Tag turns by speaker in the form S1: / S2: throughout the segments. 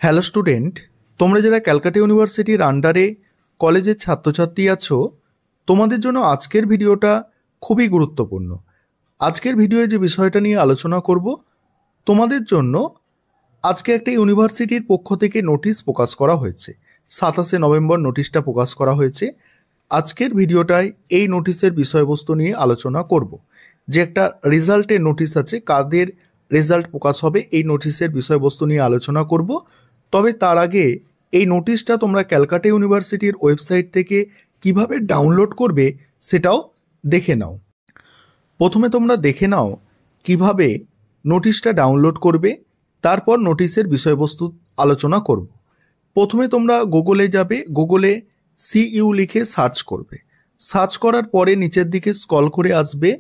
S1: Hello student, তোমরা যারা ক্যালকাটা ইউনিভার্সিটির আন্ডারে কলেজের ছাত্রছাত্রী আছো, তোমাদের জন্য আজকের ভিডিওটা খুবই গুরুত্বপূর্ণ। আজকের ভিডিওয়ে যে বিষয়টা নিয়ে আলোচনা করব, তোমাদের জন্য আজকে একটা ইউনিভার্সিটির পক্ষ থেকে নোটিশ প্রকাশ করা হয়েছে। 27 নভেম্বর নোটিশটা প্রকাশ করা হয়েছে। আজকের ভিডিওটায় এই নোটিশের বিষয়বস্তু নিয়ে আলোচনা করব। যে একটা রেজাল্টের নোটিশ আছে, কাদের রেজাল্ট প্রকাশ হবে এই নোটিশের বিষয়বস্তু নিয়ে আলোচনা করব। তবে তার আগে এই নোটিশটা তোমরা ক্যালকাটা ইউনিভার্সিটির ওয়েবসাইট থেকে কিভাবে ডাউনলোড করবে সেটাও দেখে নাও। প্রথমে তোমরা দেখে নাও কিভাবে নোটিশটা ডাউনলোড করবে, তারপর নোটিশের বিষয়বস্তু আলোচনা করব। প্রথমে তোমরা গুগলে যাবে, গুগলে CU লিখে সার্চ করবে। সার্চ করার পরে নিচের দিকে স্ক্রল করে আসবে।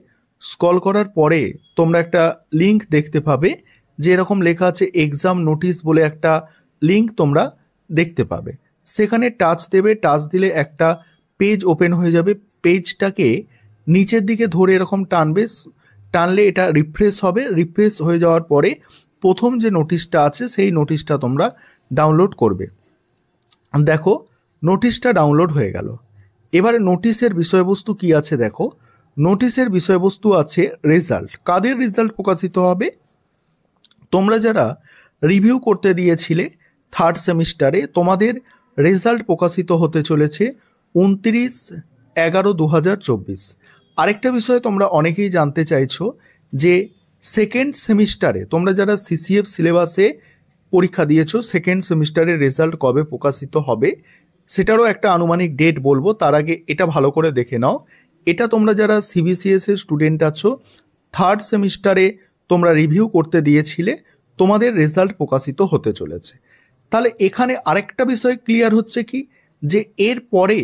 S1: স্ক্রল করার পরে তোমরা একটা লিঙ্ক দেখতে পাবে, যে এরকম লেখা আছে এক্সাম নোটিশ বলে একটা লিঙ্ক তোমরা দেখতে পাবে। সেখানে টাচ দেবে, টাচ দিলে একটা পেজ ওপেন হয়ে যাবে। পেজটাকে নিচের দিকে ধরে এরকম টানবে, টানলে এটা রিফ্রেশ হবে। রিফ্রেশ হয়ে যাওয়ার পরে প্রথম যে নোটিশটা আছে সেই নোটিশটা তোমরা ডাউনলোড করবে। দেখো নোটিশটা ডাউনলোড হয়ে গেল। এবারে নোটিশের বিষয়বস্তু কি আছে দেখো। নোটিশের বিষয়বস্তু আছে রেজাল্ট। কাদের রেজাল্ট প্রকাশিত হবে? তোমরা যারা রিভিউ করতে দিয়েছিলে থার্ড সেমিস্টারে, তোমাদের রেজাল্ট প্রকাশিত হতে চলেছে 29/11/2024। আরেকটা বিষয় তোমরা অনেকেই জানতে চাইছো যে সেকেন্ড সেমিস্টারে তোমরা যারা CCF সিলেবাসে পরীক্ষা দিয়েছো, সেকেন্ড সেমিস্টারের রেজাল্ট কবে প্রকাশিত হবে সেটারও একটা আনুমানিক ডেট বলবো। তার আগে এটা ভালো করে দেখে নাও। এটা তোমরা যারা CBCS এর স্টুডেন্ট আছো, থার্ড সেমিস্টারে তোমরা রিভিউ করতে দিয়েছিলে, তোমাদের রেজাল্ট প্রকাশিত হতে চলেছে। তাহলে এখানে আরেকটা বিষয় ক্লিয়ার হচ্ছে কি, যে এরপরে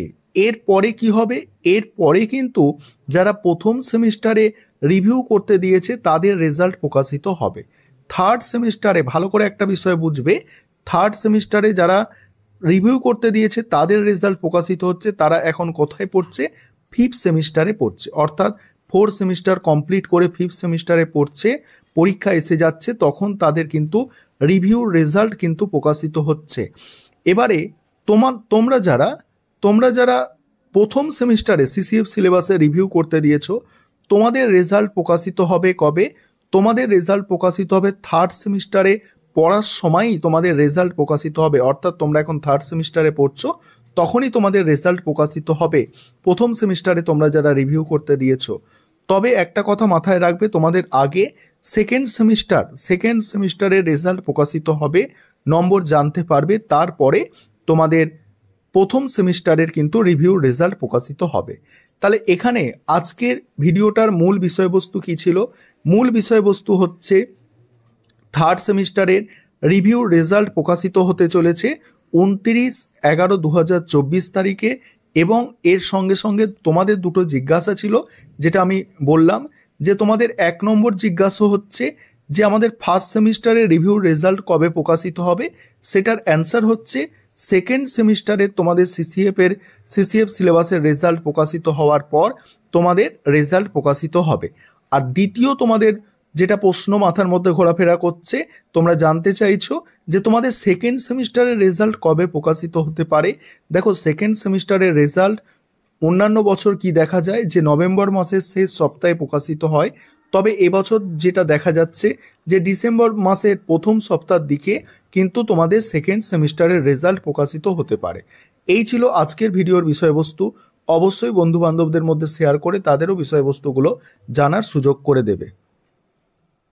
S1: কি হবে? এরপরে কিন্তু যারা প্রথম সেমিস্টারে রিভিউ করতে দিয়েছে তাদের রেজাল্ট প্রকাশিত হবে। থার্ড সেমিস্টারে ভালো করে একটা বিষয় বুঝবে, থার্ড সেমিস্টারে যারা রিভিউ করতে দিয়েছে তাদের রেজাল্ট প্রকাশিত হচ্ছে। তারা এখন কোথায় পড়ছে? ফিফথ সেমিস্টারে পড়ছে। অর্থাৎ 4 সেমিস্টার কমপ্লিট করে ফিফথ সেমিস্টারে পড়ছে, পরীক্ষা এসে যাচ্ছে, তখন তাদের কিন্তু রিভিউর রেজাল্ট কিন্তু প্রকাশিত হচ্ছে। এবারে তোমরা যারা প্রথম সেমিস্টারে CCF সিলেবাসে রিভিউ করতে দিয়েছো, তোমাদের রেজাল্ট প্রকাশিত হবে কবে? তোমাদের রেজাল্ট প্রকাশিত হবে থার্ড সেমিস্টারে পড়ার সময়ই তোমাদের রেজাল্ট প্রকাশিত হবে। অর্থাৎ তোমরা এখন থার্ড সেমিস্টারে পড়ছো, তখনই তোমাদের রেজাল্ট প্রকাশিত হবে প্রথম সেমিস্টারে তোমরা যারা রিভিউ করতে দিয়েছো। তবে একটা কথা মাথায় রাখবে, তোমাদের আগে সেকেন্ড সেমিস্টারের রেজাল্ট প্রকাশিত হবে, নম্বর জানতে পারবে, তারপরে তোমাদের প্রথম সেমিস্টারের কিন্তু রিভিউ রেজাল্ট প্রকাশিত হবে। তাহলে এখানে আজকের ভিডিওটার মূল বিষয়বস্তু কি ছিল? মূল বিষয়বস্তু হচ্ছে থার্ড সেমিস্টারের রিভিউ রেজাল্ট প্রকাশিত হতে চলেছে 29/11/2024 তারিখে। এবং এর সঙ্গে সঙ্গে তোমাদের দুটো জিজ্ঞাসা ছিল, যেটা আমি বললাম, যে তোমাদের 1 নম্বর জিজ্ঞাসা হচ্ছে যে আমাদের ফার্স্ট সেমিস্টারের রিভিউ রেজাল্ট কবে প্রকাশিত হবে। সেটার অ্যান্সার হচ্ছে সেকেন্ড সেমিস্টারে তোমাদের CCF সিলেবাসের রেজাল্ট প্রকাশিত হওয়ার পর তোমাদের রেজাল্ট প্রকাশিত হবে। আর দ্বিতীয় তোমাদের যেটা প্রশ্ন মাথার মধ্যে ঘোরাফেরা করছে, তোমরা জানতে চাইছো যে তোমাদের সেকেন্ড সেমিস্টারের রেজাল্ট কবে প্রকাশিত হতে পারে। দেখো সেকেন্ড সেমিস্টারের রেজাল্ট অন্যান্য বছর কি দেখা যায় যে নভেম্বর মাসের শেষ সপ্তাহে প্রকাশিত হয়, তবে এবছর যেটা দেখা যাচ্ছে যে ডিসেম্বর মাসের প্রথম সপ্তাহের দিকে কিন্তু তোমাদের সেকেন্ড সেমিস্টারের রেজাল্ট প্রকাশিত হতে পারে। এই ছিল আজকের ভিডিওর বিষয়বস্তু। অবশ্যই বন্ধু বান্ধবদের মধ্যে শেয়ার করে তাদেরও বিষয়বস্তুগুলো জানার সুযোগ করে দেবে।